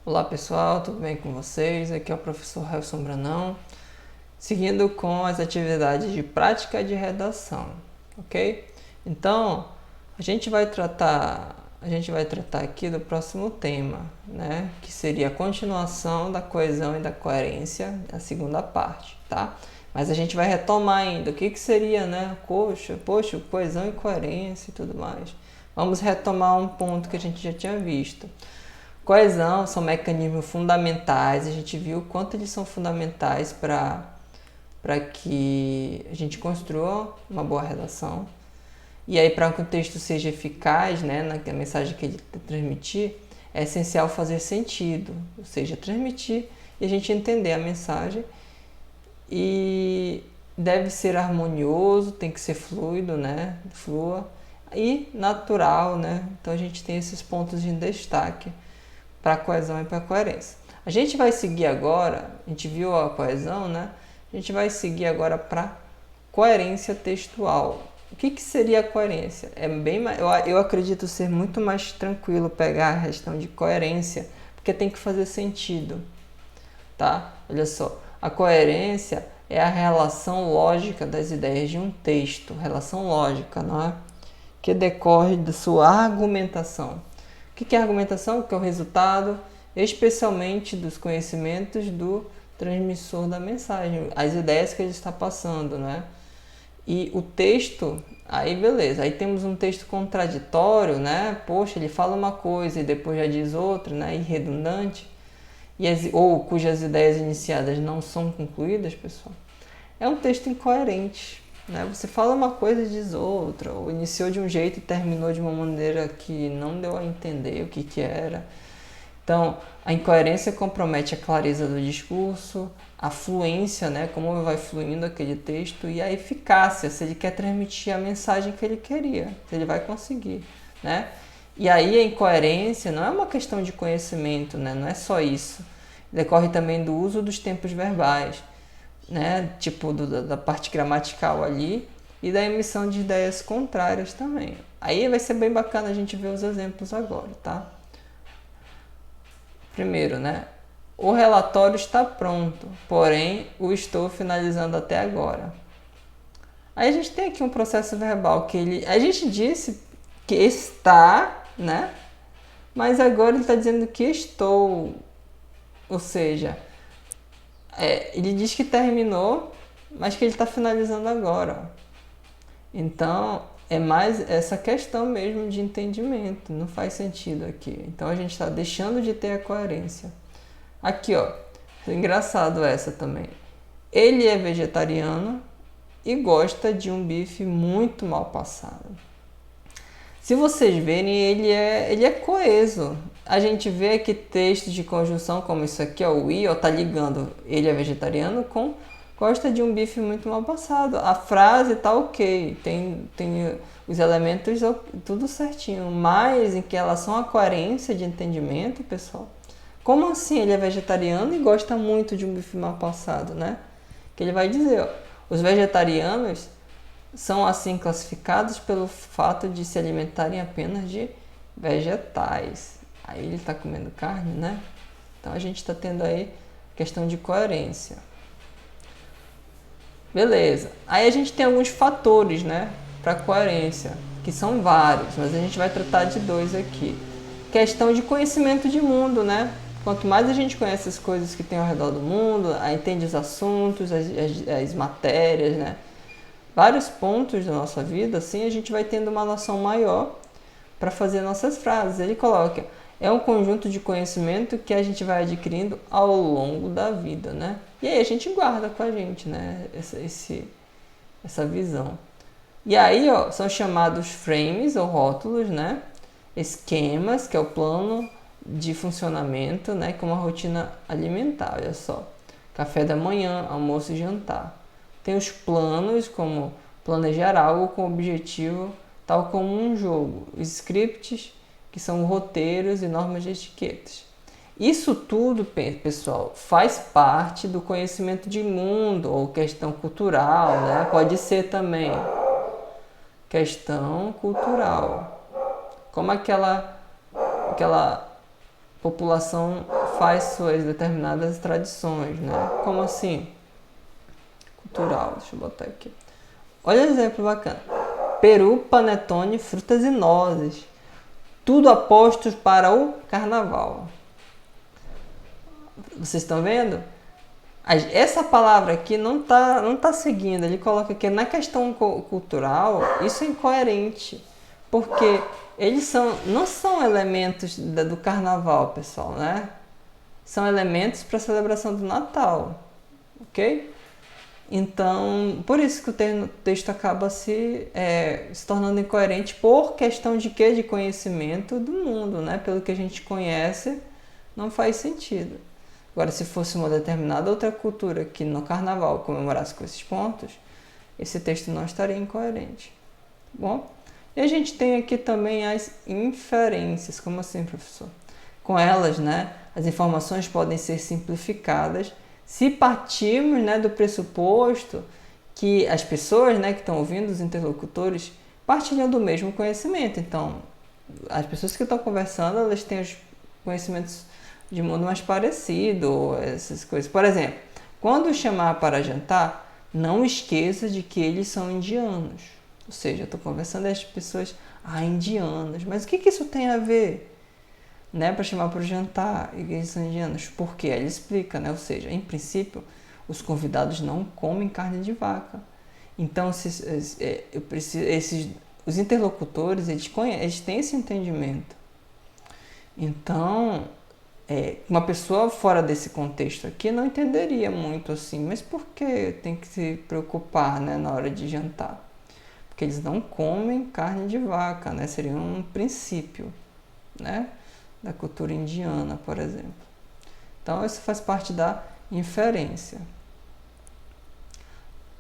Olá pessoal, tudo bem com vocês? Aqui é o professor Helson Branão, seguindo com as atividades de prática de redação, ok? Então, a gente vai tratar aqui do próximo tema, né? Que seria a continuação da coesão e da coerência, a segunda parte, tá? Mas a gente vai retomar ainda o que seria, né? Poxa, coesão e coerência e tudo mais. Vamos retomar um ponto que a gente já tinha visto. Coesão são mecanismos fundamentais, a gente viu o quanto eles são fundamentais para que a gente construa uma boa relação. E aí, para que o texto seja eficaz, né, na mensagem que ele transmitir, é essencial fazer sentido, ou seja, transmitir e a gente entender a mensagem. E deve ser harmonioso, tem que ser fluido, né, flua e natural, né? Então a gente tem esses pontos de destaque para a coesão e para a coerência. A gente vai seguir agora, a gente viu a coesão, né? A gente vai seguir agora para coerência textual. O que seria a coerência? Eu acredito ser muito mais tranquilo pegar a questão de coerência, porque tem que fazer sentido, tá? Olha só, a coerência é a relação lógica das ideias de um texto, relação lógica, não é? Que decorre da sua argumentação. O que é argumentação? Que é o resultado, especialmente dos conhecimentos do transmissor da mensagem, as ideias que ele está passando, né? E o texto, aí beleza, aí temos um texto contraditório, né? Poxa, ele fala uma coisa e depois já diz outra, né? E redundante, ou cujas ideias iniciadas não são concluídas, pessoal. É um texto incoerente, né? Você fala uma coisa e diz outra, ou iniciou de um jeito e terminou de uma maneira que não deu a entender o que era. Então, a incoerência compromete a clareza do discurso, a fluência, né, como vai fluindo aquele texto, e a eficácia, se ele quer transmitir a mensagem que ele queria, se ele vai conseguir, né? E aí a incoerência não é uma questão de conhecimento, né? Não é só isso. Decorre também do uso dos tempos verbais, né? Tipo da parte gramatical ali e da emissão de ideias contrárias também. Aí vai ser bem bacana a gente ver os exemplos agora, tá? Primeiro, né? O relatório está pronto, porém o estou finalizando até agora. Aí a gente tem aqui um processo verbal que a gente disse que está, né? Mas agora ele está dizendo que estou, ou seja, ele diz que terminou, mas que ele está finalizando agora. Então, é mais essa questão mesmo de entendimento, não faz sentido aqui. Então, a gente está deixando de ter a coerência. Aqui, ó, engraçado essa também. Ele é vegetariano e gosta de um bife muito mal passado. Se vocês verem, ele é coeso. A gente vê que textos de conjunção como isso aqui, ó, o i, ó, tá ligando ele é vegetariano com gosta de um bife muito mal passado. A frase tá ok, tem os elementos tudo certinho, mas em relação à coerência de entendimento, pessoal, como assim ele é vegetariano e gosta muito de um bife mal passado, né? Que ele vai dizer, ó, os vegetarianos são assim classificados pelo fato de se alimentarem apenas de vegetais. Aí ele está comendo carne, né? Então a gente está tendo aí questão de coerência. Beleza. Aí a gente tem alguns fatores, né, para coerência, que são vários, mas a gente vai tratar de dois aqui. Questão de conhecimento de mundo, né? Quanto mais a gente conhece as coisas que tem ao redor do mundo, entende os assuntos, as matérias, né? Vários pontos da nossa vida, assim, a gente vai tendo uma noção maior para fazer nossas frases. Ele coloca, é um conjunto de conhecimento que a gente vai adquirindo ao longo da vida, né? E aí a gente guarda com a gente, né? Essa visão. E aí, ó, são chamados frames ou rótulos, né? Esquemas, que é o plano de funcionamento, né? Como a rotina alimentar, olha só. Café da manhã, almoço e jantar. Tem os planos, como planejar algo com objetivo, tal como um jogo. Os scripts, que são roteiros e normas de etiquetas. Isso tudo, pessoal, faz parte do conhecimento de mundo ou questão cultural, né? Pode ser também questão cultural. Como aquela população faz suas determinadas tradições, né? Como assim? Cultural, deixa eu botar aqui. Olha o exemplo bacana. Peru, panetone, frutas e nozes. Tudo apostos para o carnaval. Vocês estão vendo? Essa palavra aqui não tá seguindo. Ele coloca que na questão cultural, isso é incoerente. Porque eles não são elementos do carnaval, pessoal, né? São elementos para a celebração do Natal. Ok? Então, por isso que o texto acaba se tornando incoerente por questão de quê? De conhecimento do mundo, né? Pelo que a gente conhece, não faz sentido. Agora, se fosse uma determinada outra cultura que no carnaval comemorasse com esses pontos, esse texto não estaria incoerente. Bom, e a gente tem aqui também as inferências. Como assim, professor? Com elas, né, as informações podem ser simplificadas se partirmos, né, do pressuposto que as pessoas, né, que estão ouvindo, os interlocutores, partilham do mesmo conhecimento. Então, as pessoas que estão conversando, elas têm os conhecimentos de mundo mais parecido, essas coisas. Por exemplo, quando chamar para jantar, não esqueça de que eles são indianos. Ou seja, eu estou conversando com as pessoas, indianos. Mas o que isso tem a ver? Né, para chamar para o jantar, e eles são indianos. Por quê? Ele explica, né? Ou seja, em princípio, os convidados não comem carne de vaca. Então, os interlocutores, eles têm esse entendimento. Então, uma pessoa fora desse contexto aqui não entenderia muito assim, mas por que tem que se preocupar, né, na hora de jantar? Porque eles não comem carne de vaca, né? Seria um princípio, né, da cultura indiana, por exemplo. Então, isso faz parte da inferência.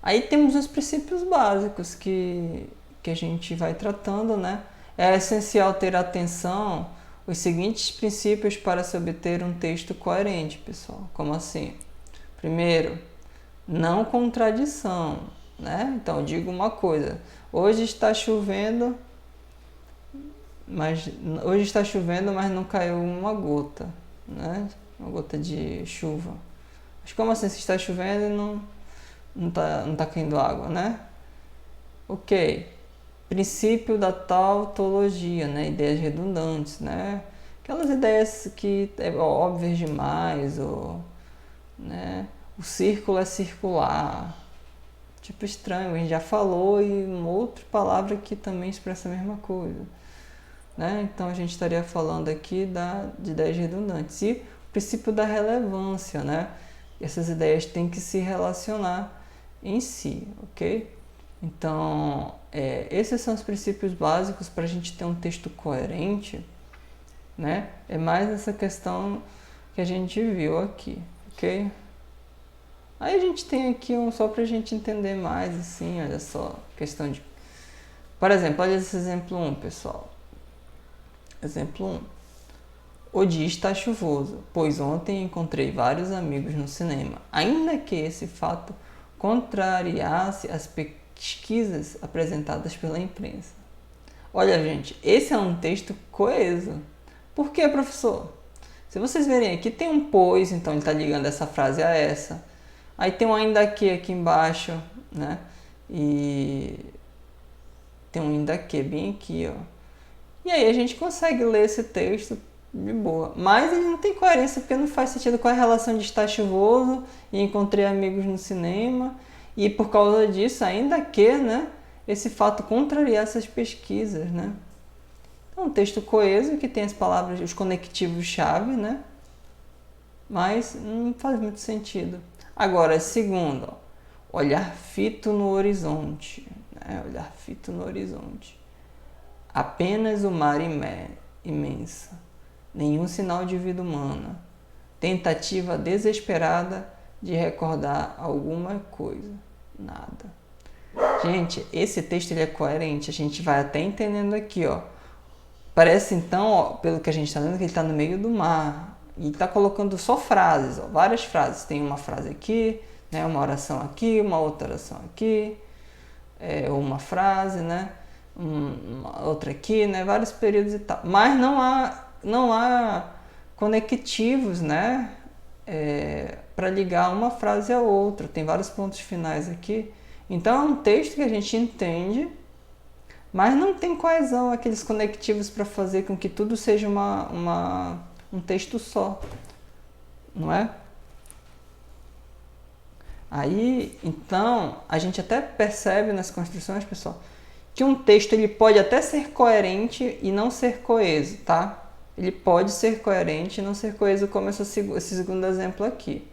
Aí temos os princípios básicos que a gente vai tratando, né? É essencial ter atenção os seguintes princípios para se obter um texto coerente, pessoal. Como assim? Primeiro, não contradição, né? Então, digo uma coisa. Hoje está chovendo, mas não caiu uma gota, né? Uma gota de chuva. Mas como assim, se está chovendo e não tá caindo água, né? Ok. Princípio da tautologia, né? Ideias redundantes, né? Aquelas ideias que é óbvias demais, ou, né? O círculo é circular. Tipo estranho, a gente já falou e uma outra palavra que também expressa a mesma coisa. Né? Então a gente estaria falando aqui de ideias redundantes. E o princípio da relevância, né? Essas ideias têm que se relacionar em si, ok? Então, esses são os princípios básicos para a gente ter um texto coerente, né? É mais essa questão que a gente viu aqui, ok? Aí a gente tem aqui só para a gente entender mais, assim, olha só, questão de... Por exemplo, olha esse exemplo 1, pessoal. Exemplo 1. O dia está chuvoso, pois ontem encontrei vários amigos no cinema, ainda que esse fato contrariasse as pesquisas apresentadas pela imprensa. Olha, gente, esse é um texto coeso. Por quê, professor? Se vocês verem aqui, tem um pois, então ele está ligando essa frase a essa. Aí tem um ainda que aqui embaixo, né? E tem um ainda que bem aqui, ó. E aí a gente consegue ler esse texto de boa. Mas ele não tem coerência porque não faz sentido com a relação de estar chuvoso e encontrei amigos no cinema. E por causa disso, ainda que, né, esse fato contrariar essas pesquisas, né? Então, um texto coeso que tem as palavras, os conectivos-chave, né? Mas não faz muito sentido. Agora, segundo, ó, olhar fito no horizonte, né? Olhar fito no horizonte. Apenas o mar imenso, nenhum sinal de vida humana, tentativa desesperada de recordar alguma coisa, nada. Gente, esse texto ele é coerente, a gente vai até entendendo aqui, ó. Parece então, ó, pelo que a gente está lendo, que ele está no meio do mar e está colocando só frases, ó, várias frases. Tem uma frase aqui, né, uma oração aqui, uma outra oração aqui, uma frase, né? Outra aqui, né? Vários períodos e tal. Mas não há conectivos, né? Para ligar uma frase a outra. Tem vários pontos finais aqui. Então é um texto que a gente entende, mas não tem coesão, aqueles conectivos para fazer com que tudo seja um texto só, não é? Aí, então, a gente até percebe nas construções, pessoal, que um texto ele pode até ser coerente e não ser coeso, tá? Ele pode ser coerente e não ser coeso, como esse segundo exemplo aqui.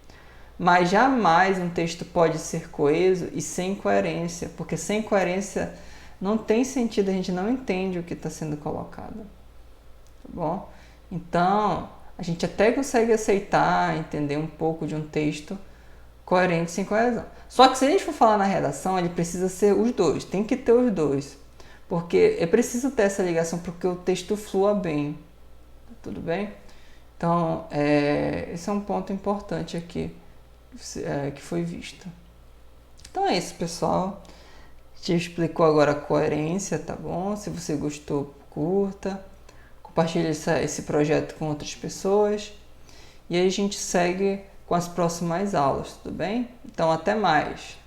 Mas jamais um texto pode ser coeso e sem coerência, porque sem coerência não tem sentido, a gente não entende o que está sendo colocado. Tá bom? Então, a gente até consegue aceitar, entender um pouco de um texto coerente sem coesão. Só que se a gente for falar na redação, ele precisa ser os dois, tem que ter os dois. Porque é preciso ter essa ligação para que o texto flua bem. Tudo bem? Então, esse é um ponto importante aqui que foi visto. Então é isso, pessoal. Te explicou agora a coerência, tá bom? Se você gostou, curta. Compartilhe esse projeto com outras pessoas. E aí a gente segue com as próximas aulas, tudo bem? Então, até mais!